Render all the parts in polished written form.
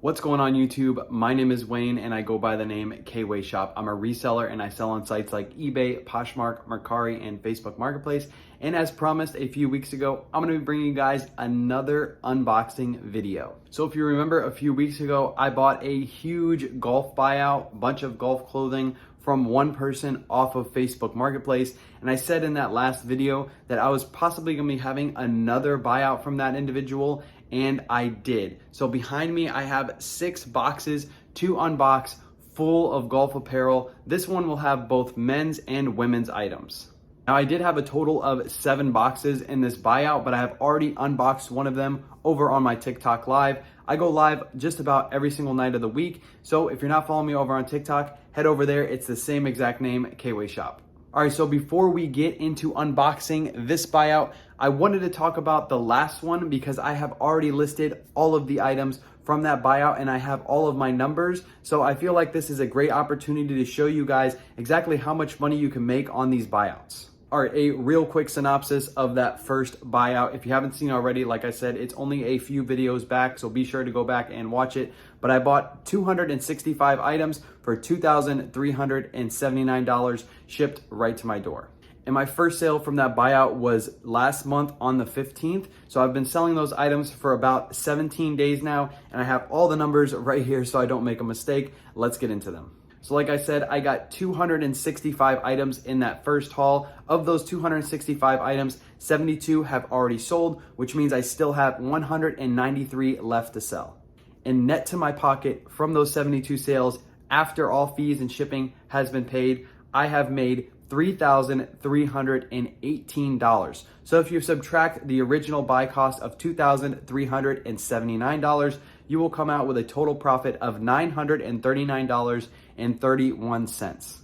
What's going on YouTube? My name is Wayne and I go by the name K-Way Shop. I'm a reseller and I sell on sites like eBay, Poshmark, Mercari, and Facebook Marketplace. And as promised a few weeks ago, I'm gonna be bringing you guys another unboxing video. So if you remember a few weeks ago, I bought a huge golf buyout, bunch of golf clothing from one person off of Facebook Marketplace. And I said in that last video that I was possibly gonna be having another buyout from that individual, and I did. So behind me, I have 6 boxes to unbox full of golf apparel. This one will have both men's and women's items. Now I did have a total of 7 boxes in this buyout, but I have already unboxed one of them over on my TikTok live. I go live just about every single night of the week. So if you're not following me over on TikTok, head over there. It's the same exact name, K-Way Shop. All right, so before we get into unboxing this buyout, I wanted to talk about the last one because I have already listed all of the items from that buyout and I have all of my numbers. So I feel like this is a great opportunity to show you guys exactly how much money you can make on these buyouts. All right, a real quick synopsis of that first buyout. If you haven't seen already, like I said, it's only a few videos back, so be sure to go back and watch it. But I bought 265 items for $2,379 shipped right to my door. And my first sale from that buyout was last month on the 15th. So I've been selling those items for about 17 days now, and I have all the numbers right here so I don't make a mistake. Let's get into them. So like I said, I got 265 items in that first haul. Of those 265 items, 72 have already sold, which means I still have 193 left to sell. And net to my pocket from those 72 sales, after all fees and shipping has been paid, I have made $3,318. So if you subtract the original buy cost of $2,379, you will come out with a total profit of $939.31.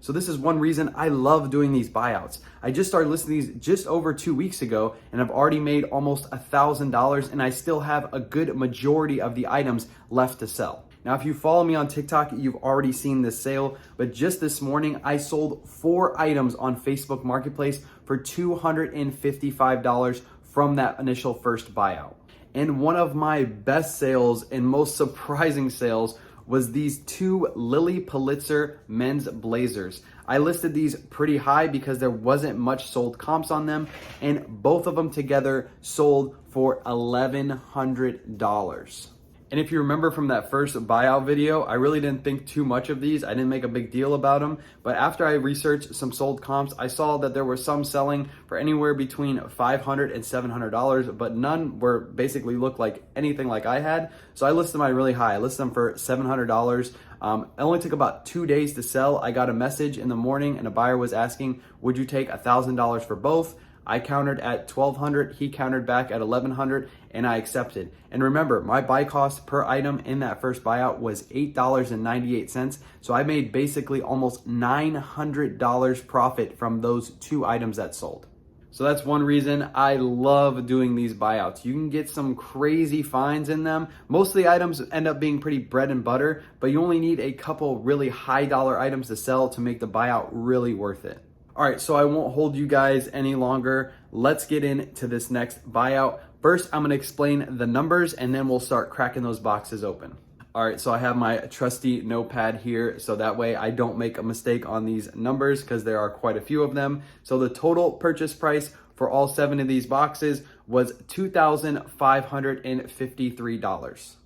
So this is one reason I love doing these buyouts. I just started listing these just over 2 weeks ago and I've already made almost $1,000 and I still have a good majority of the items left to sell. Now, if you follow me on TikTok, you've already seen this sale, but just this morning, I sold 4 items on Facebook Marketplace for $255 from that initial first buyout. And one of my best sales and most surprising sales was these 2 Lilly Pulitzer men's blazers. I listed these pretty high because there wasn't much sold comps on them, and both of them together sold for $1,100. And if you remember from that first buyout video, I really didn't think too much of these. I didn't make a big deal about them. But after I researched some sold comps, I saw that there were some selling for anywhere between $500 and $700, but none were basically looked like anything like I had. So I listed mine really high. I listed them for $700. It only took about 2 days to sell. I got a message in the morning and a buyer was asking, would you take $1,000 for both? I countered at $1,200, he countered back at $1,100, and I accepted. And remember, my buy cost per item in that first buyout was $8.98, so I made basically almost $900 profit from those 2 items that sold. So that's one reason I love doing these buyouts. You can get some crazy finds in them. Most of the items end up being pretty bread and butter, but you only need a couple really high dollar items to sell to make the buyout really worth it. All right, so I won't hold you guys any longer. Let's get into this next buyout. First, I'm gonna explain the numbers and then we'll start cracking those boxes open. All right, so I have my trusty notepad here so that way I don't make a mistake on these numbers because there are quite a few of them. So the total purchase price for all 7 of these boxes was $2,553.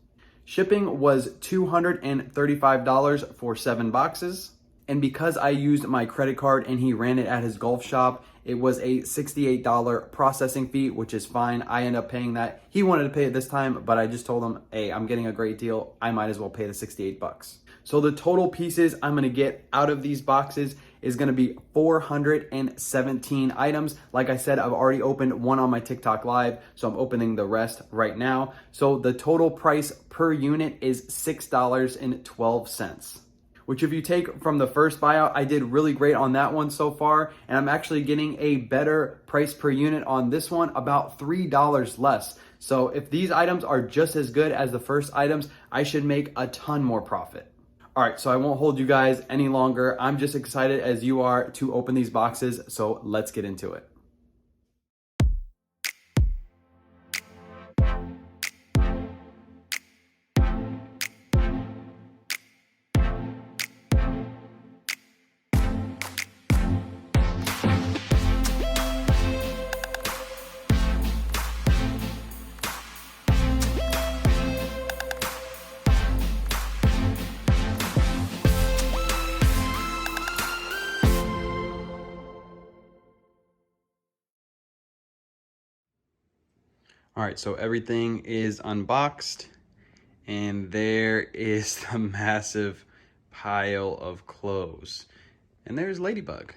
Shipping was $235 for 7 boxes. And because I used my credit card and he ran it at his golf shop, it was a $68 processing fee, which is fine. I ended up paying that. He wanted to pay it this time, but I just told him, hey, I'm getting a great deal. I might as well pay the 68 bucks. So the total pieces I'm gonna get out of these boxes is gonna be 417 items. Like I said, I've already opened one on my TikTok live, so I'm opening the rest right now. So the total price per unit is $6.12. Which if you take from the first buyout, I did really great on that one so far, and I'm actually getting a better price per unit on this one, about $3 less. So if these items are just as good as the first items, I should make a ton more profit. All right, so I won't hold you guys any longer. I'm just excited as you are to open these boxes, so let's get into it. All right, so everything is unboxed, and there is the massive pile of clothes. And there's Ladybug.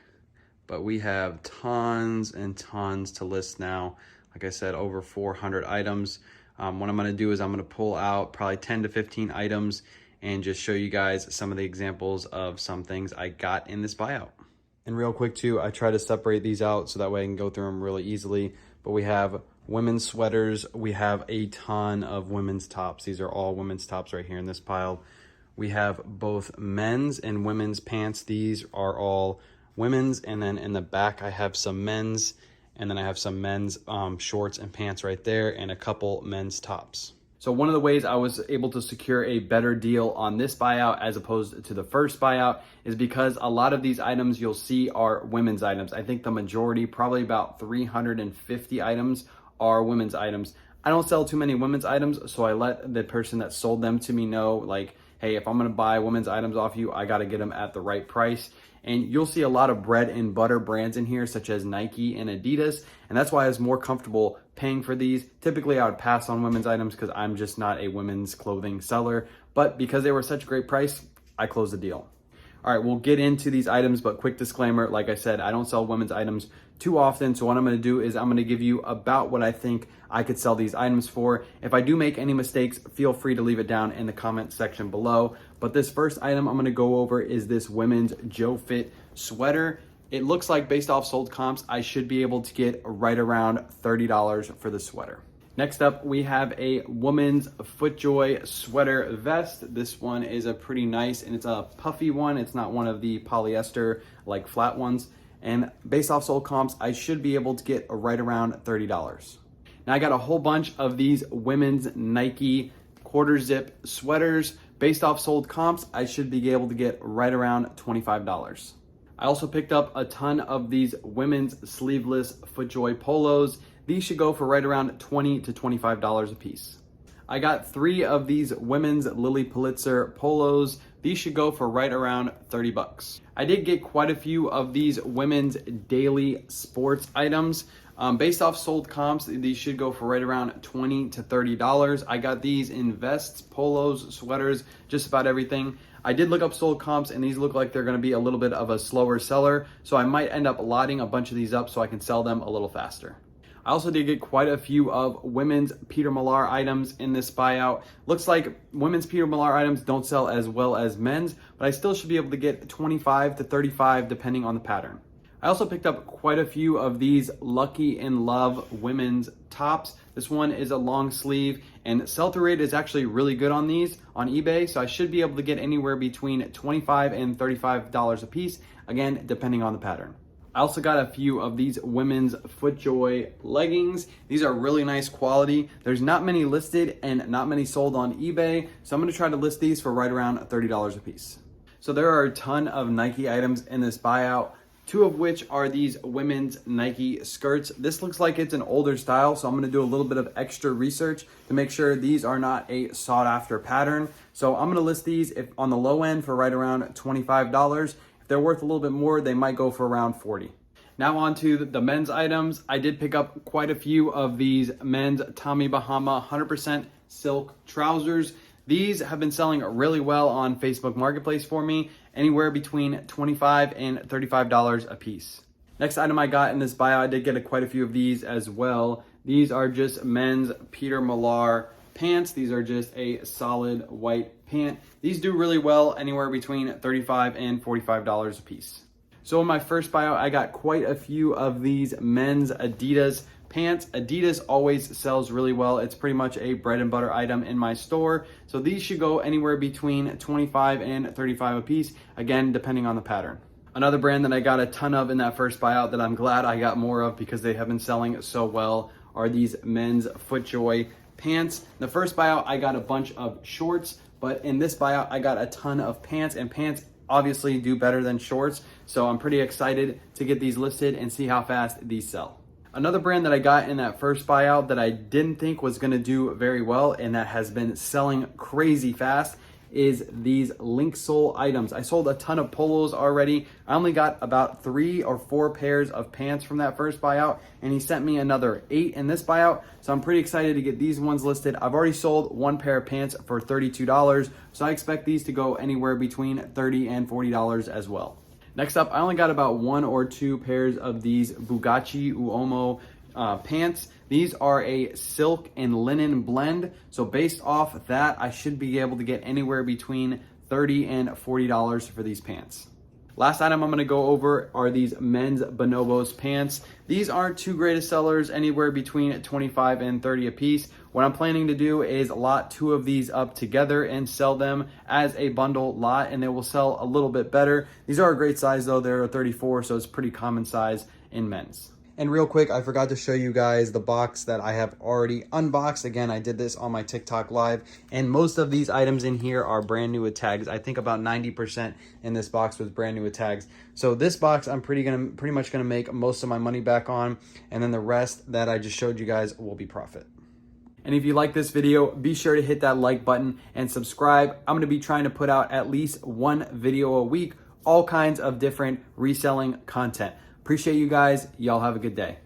But we have tons and tons to list now. Like I said, over 400 items. What I'm gonna do is I'm gonna pull out probably 10 to 15 items and just show you guys some of the examples of some things I got in this buyout. And real quick too, I try to separate these out so that way I can go through them really easily. But we have women's sweaters. We have a ton of women's tops. These are all women's tops right here in this pile. We have both men's and women's pants. These are all women's, and then in the back I have some men's, and then I have some men's shorts and pants right there, and a couple men's tops. So one of the ways I was able to secure a better deal on this buyout as opposed to the first buyout is because a lot of these items you'll see are women's items. I think the majority, probably about 350 items, are women's items. I don't sell too many women's items, so I let the person that sold them to me know, like, hey, if I'm gonna buy women's items off you, I gotta get them at the right price. And you'll see a lot of bread and butter brands in here, such as Nike and Adidas. And that's why I was more comfortable paying for these. Typically, I would pass on women's items because I'm just not a women's clothing seller. But because they were such a great price, I closed the deal. All right, we'll get into these items, but quick disclaimer, like I said, I don't sell women's items too often. So what I'm gonna do is I'm gonna give you about what I think I could sell these items for. If I do make any mistakes, feel free to leave it down in the comment section below. But this first item I'm gonna go over is this women's Joe Fit sweater. It looks like based off sold comps, I should be able to get right around $30 for the sweater. Next up, we have a woman's FootJoy sweater vest. This one is a pretty nice, and it's a puffy one. It's not one of the polyester like flat ones. And based off sold comps, I should be able to get right around $30. Now I got a whole bunch of these women's Nike quarter zip sweaters. Based off sold comps, I should be able to get right around $25. I also picked up a ton of these women's sleeveless FootJoy polos. These should go for right around $20 to $25 a piece. I got 3 of these women's Lilly Pulitzer polos. These should go for right around 30 bucks. I did get quite a few of these women's daily sports items. Based off sold comps, these should go for right around $20 to $30. I got these in vests, polos, sweaters, just about everything. I did look up sold comps, and these look like they're gonna be a little bit of a slower seller, so I might end up lotting a bunch of these up so I can sell them a little faster. I also did get quite a few of women's Peter Millar items in this buyout. Looks like women's Peter Millar items don't sell as well as men's, but I still should be able to get 25 to 35 depending on the pattern. I also picked up quite a few of these Lucky in Love women's tops. This one is a long sleeve, and sell-through rate is actually really good on these on eBay, so I should be able to get anywhere between $25 and $35 a piece, again, depending on the pattern. I also got a few of these women's FootJoy leggings. These are really nice quality. There's not many listed and not many sold on eBay, so I'm gonna try to list these for right around $30 a piece. So there are a ton of Nike items in this buyout, 2 of which are these women's Nike skirts. This looks like it's an older style, so I'm gonna do a little bit of extra research to make sure these are not a sought after pattern. So I'm gonna list these on the low end for right around $25. They're worth a little bit more, they might go for around 40. Now on to the men's items. I did pick up quite a few of these men's Tommy Bahama 100% silk trousers. These have been selling really well on Facebook Marketplace for me, anywhere between $25 and $35 a piece. Next item I got in this buyout, I did get quite a few of these as well. These are just men's Peter Millar pants. These are just a solid white pant. These do really well, anywhere between $35 and $45 a piece. So in my first buyout, I got quite a few of these men's Adidas pants. Adidas always sells really well. It's pretty much a bread and butter item in my store. So these should go anywhere between $25 and $35 a piece, again, depending on the pattern. Another brand that I got a ton of in that first buyout that I'm glad I got more of because they have been selling so well are these men's FootJoy pants. The first buyout, I got a bunch of shorts, but in this buyout, I got a ton of pants, and pants obviously do better than shorts. So I'm pretty excited to get these listed and see how fast these sell. Another brand that I got in that first buyout that I didn't think was gonna do very well and that has been selling crazy fast is these link sole items. I sold a ton of polos already. I only got about 3 or 4 pairs of pants from that first buyout, and he sent me another 8 in this buyout. So I'm pretty excited to get these ones listed. I've already sold 1 pair of pants for $32, so I expect these to go anywhere between $30 and $40 as well. Next up, I only got about 1 or 2 pairs of these Bugatti Uomo pants. These are a silk and linen blend. So based off that, I should be able to get anywhere between $30 and $40 for these pants. Last item I'm gonna go over are these men's bonobos pants. These aren't too great of sellers, anywhere between 25 and 30 a piece. What I'm planning to do is lot 2 of these up together and sell them as a bundle lot, and they will sell a little bit better. These are a great size though, they're a 34, so it's pretty common size in men's. And real quick, I forgot to show you guys the box that I have already unboxed. Again, I did this on my TikTok live, and most of these items in here are brand new with tags. I think about 90% in this box was brand new with tags. So this box I'm pretty much gonna make most of my money back on, and then the rest that I just showed you guys will be profit. And if you like this video, be sure to hit that like button and subscribe. I'm gonna be trying to put out at least 1 video a week, all kinds of different reselling content. Appreciate you guys. Y'all have a good day.